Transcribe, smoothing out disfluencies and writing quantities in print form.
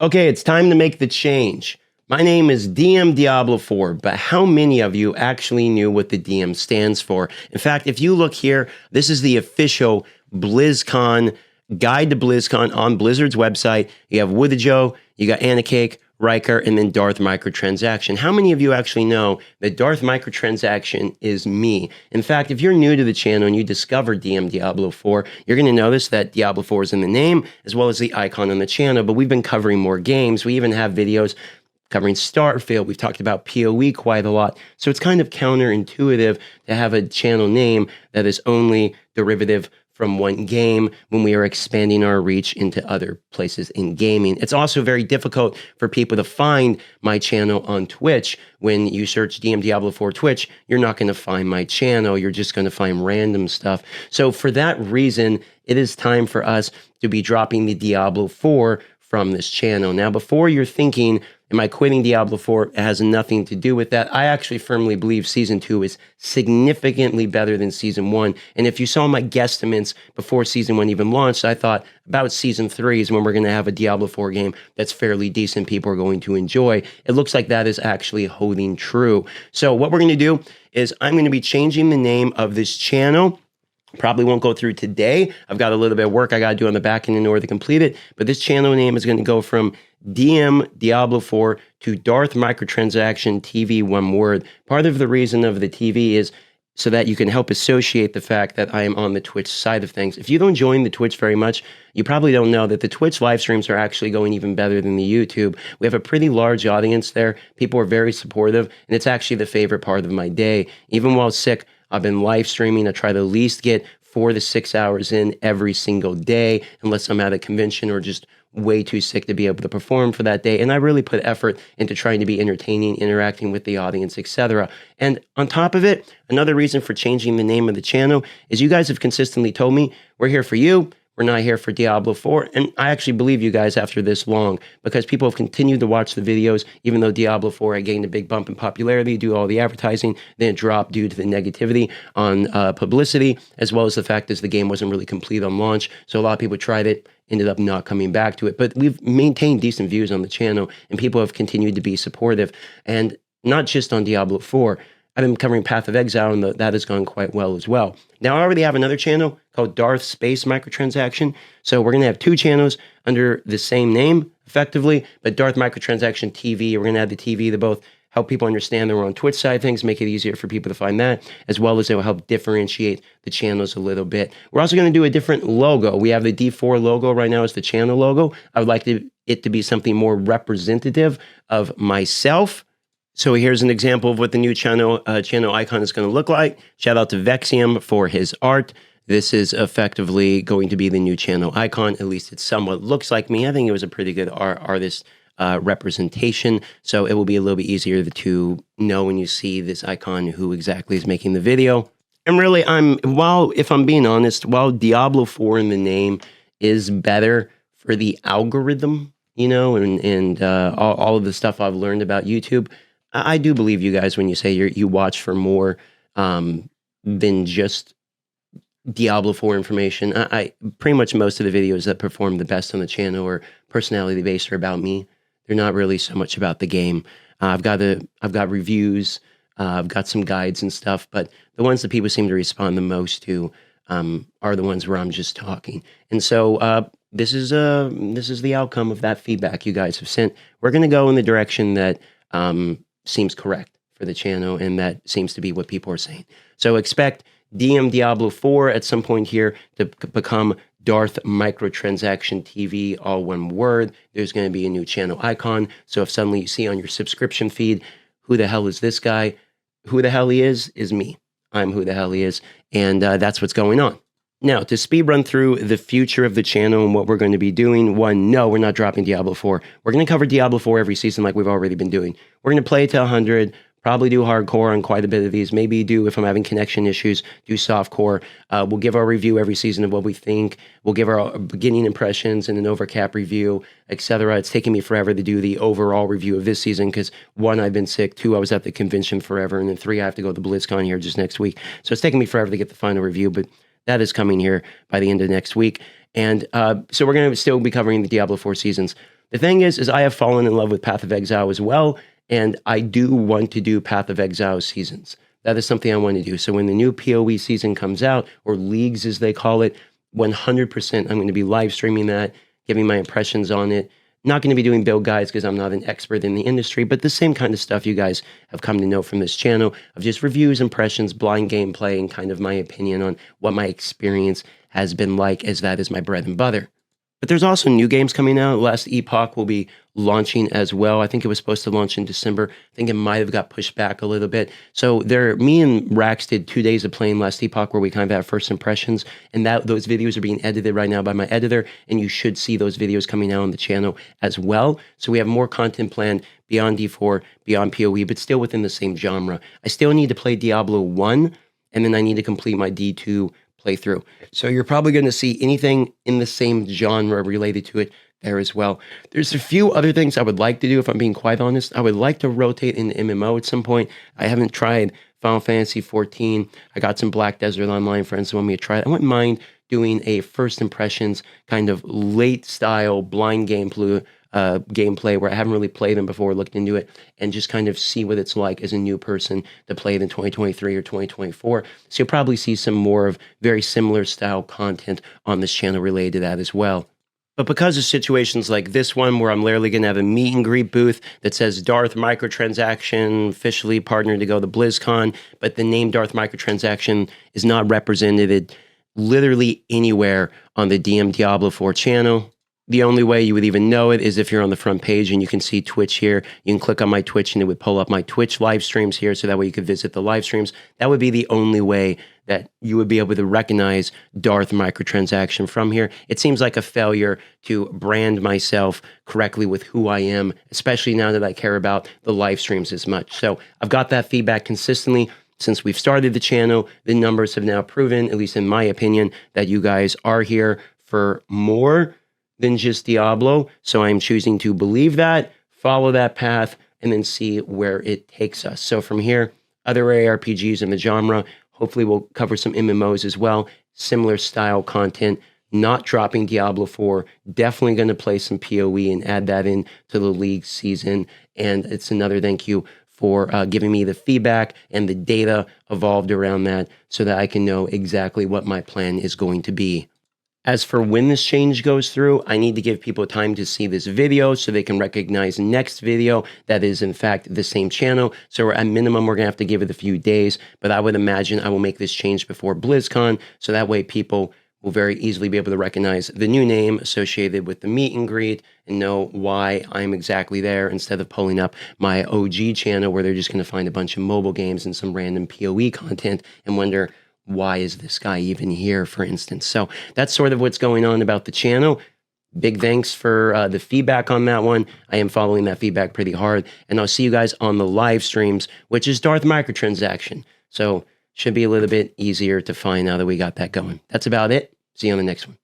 Okay, it's time to make the change. My name is DM Diablo 4, but how many of you actually knew what the DM stands for? In fact, if you look here, this is the official BlizzCon guide to BlizzCon on Blizzard's website. You have Woodajo, you got Anacake, Riker, and then Darth Microtransaction. How many of you actually know that Darth Microtransaction is me? In fact, if you're new to the channel and you discover DM Diablo 4, you're going to notice that Diablo 4 is in the name as well as the icon on the channel, but we've been covering more games. We even have videos covering Starfield. We've talked about PoE quite a lot. So it's kind of counterintuitive to have a channel name that is only derivative from one game when we are expanding our reach into other places in gaming. It's also very difficult for people to find my channel on Twitch. When you search DM Diablo 4 Twitch, you're not going to find my channel. You're just going to find random stuff. So for that reason, it is time for us to be dropping the Diablo 4 from this channel. Now, before you're thinking, am I quitting Diablo 4? It has nothing to do with that. I actually firmly believe Season 2 is significantly better than Season 1. And if you saw my guesstimates before Season 1 even launched, I thought about Season 3 is when we're going to have a Diablo 4 game that's fairly decent, people are going to enjoy. It looks like that is actually holding true. So what we're going to do is I'm going to be changing the name of this channel. Probably won't go through today. I've got a little bit of work I got to do on the back end in order to complete it. But this channel name is going to go from DM Diablo 4 to Darth Microtransaction TV, one word. Part of the reason of the TV is so that you can help associate the fact that I am on the Twitch side of things. If you don't join the Twitch very much, you probably don't know that the Twitch live streams are actually going even better than the YouTube. We have a pretty large audience there. People are very supportive, and it's actually the favorite part of my day. Even while sick, I've been live streaming. I try to at least get 4 to 6 hours in every single day, unless I'm at a convention or just way too sick to be able to perform for that day. And I really put effort into trying to be entertaining, interacting with the audience, etc. And on top of it, another reason for changing the name of the channel is you guys have consistently told me, we're here for you. We're not here for Diablo 4. And I actually believe you guys after this long, because people have continued to watch the videos, even though Diablo 4 had gained a big bump in popularity due to all the advertising, then it dropped due to the negativity on publicity, as well as the fact that the game wasn't really complete on launch. So a lot of people tried it, ended up not coming back to it. But we've maintained decent views on the channel, and people have continued to be supportive. And not just on Diablo 4. I've been covering Path of Exile, and that has gone quite well as well. Now, I already have another channel called Darth Space Microtransaction. So we're going to have 2 channels under the same name, effectively, but Darth Microtransaction TV. We're going to add the TV to both help people understand that we're on Twitch side of things, make it easier for people to find that, as well as it will help differentiate the channels a little bit. We're also going to do a different logo. We have the D4 logo right now as the channel logo. I would like it to be something more representative of myself. So here's an example of what the new channel icon is going to look like. Shout out to Vexium for his art. This is effectively going to be the new channel icon. At least it somewhat looks like me. I think it was a pretty good artist representation. So it will be a little bit easier to know when you see this icon who exactly is making the video. And really, if I'm being honest, while Diablo 4 in the name is better for the algorithm, you know, and all of the stuff I've learned about YouTube, I do believe you guys when you say you watch for more than just Diablo 4 information. I pretty much most of the videos that perform the best on the channel are personality based or about me. They're not really so much about the game. I've got reviews, I've got some guides and stuff, but the ones that people seem to respond the most to are the ones where I'm just talking. And so this is the outcome of that feedback you guys have sent. We're going to go in the direction that seems correct for the channel, and that seems to be what people are saying. So expect DM Diablo 4 at some point here to become Darth Microtransaction TV, all one word. There's going to be a new channel icon. So if suddenly you see on your subscription feed, who the hell is this guy? Who the hell he is me. I'm who the hell he is. And that's what's going on. Now, to speed run through the future of the channel and what we're going to be doing, one, no, we're not dropping Diablo 4. We're going to cover Diablo 4 every season like we've already been doing. We're going to play to 100, probably do hardcore on quite a bit of these, maybe do, if I'm having connection issues, do softcore. We'll give our review every season of what we think. We'll give our beginning impressions and an overcap review, etc. It's taken me forever to do the overall review of this season because 1, I've been sick, 2, I was at the convention forever, and then 3, I have to go to BlizzCon here just next week. So it's taken me forever to get the final review, but that is coming here by the end of next week. And so we're going to still be covering the Diablo 4 seasons. The thing is I have fallen in love with Path of Exile as well, and I do want to do Path of Exile seasons. That is something I want to do. So when the new PoE season comes out, or leagues as they call it, 100% I'm going to be live streaming that, giving my impressions on it. Not going to be doing build guides because I'm not an expert in the industry, but the same kind of stuff you guys have come to know from this channel of just reviews, impressions, blind gameplay, and kind of my opinion on what my experience has been like, as that is my bread and butter. But there's also new games coming out. Last Epoch will be launching as well. I think it was supposed to launch in December. I think it might have got pushed back a little bit. So me and Rax did 2 days of playing Last Epoch where we kind of had first impressions. And those videos are being edited right now by my editor. And you should see those videos coming out on the channel as well. So we have more content planned beyond D4, beyond PoE, but still within the same genre. I still need to play Diablo 1, and then I need to complete my D2 playthrough. So you're probably going to see anything in the same genre related to it there as well. There's a few other things I would like to do, if I'm being quite honest. I would like to rotate into MMO at some point. I haven't tried Final Fantasy 14. I got some Black Desert Online friends who want me to try it. I wouldn't mind doing a first impressions kind of late style blind gameplay where I haven't really played them before, looked into it, and just kind of see what it's like as a new person to play it in 2023 or 2024. So you'll probably see some more of very similar style content on this channel related to that as well. But because of situations like this one, where I'm literally going to have a meet and greet booth that says Darth Microtransaction, officially partnered to go to BlizzCon, but the name Darth Microtransaction is not represented literally anywhere on the DM Diablo 4 channel. The only way you would even know it is if you're on the front page and you can see Twitch here. You can click on my Twitch and it would pull up my Twitch live streams here, so that way you could visit the live streams. That would be the only way that you would be able to recognize Darth Microtransaction from here. It seems like a failure to brand myself correctly with who I am, especially now that I care about the live streams as much. So I've got that feedback consistently since we've started the channel. The numbers have now proven, at least in my opinion, that you guys are here for more than just Diablo. So I'm choosing to believe that, follow that path, and then see where it takes us. So from here, other ARPGs in the genre, hopefully we'll cover some MMOs as well, similar style content, not dropping Diablo 4, definitely going to play some PoE and add that in to the league season. And it's another thank you for giving me the feedback and the data evolved around that so that I can know exactly what my plan is going to be. As for when this change goes through, I need to give people time to see this video so they can recognize the next video that is in fact the same channel. So at minimum, we're gonna have to give it a few days, but I would imagine I will make this change before BlizzCon, so that way people will very easily be able to recognize the new name associated with the meet and greet and know why I'm exactly there, instead of pulling up my OG channel where they're just gonna find a bunch of mobile games and some random PoE content and wonder, why is this guy even here, for instance? So that's sort of what's going on about the channel. Big thanks for the feedback on that one. I am following that feedback pretty hard. And I'll see you guys on the live streams, which is Darth Microtransaction. So should be a little bit easier to find now that we got that going. That's about it. See you on the next one.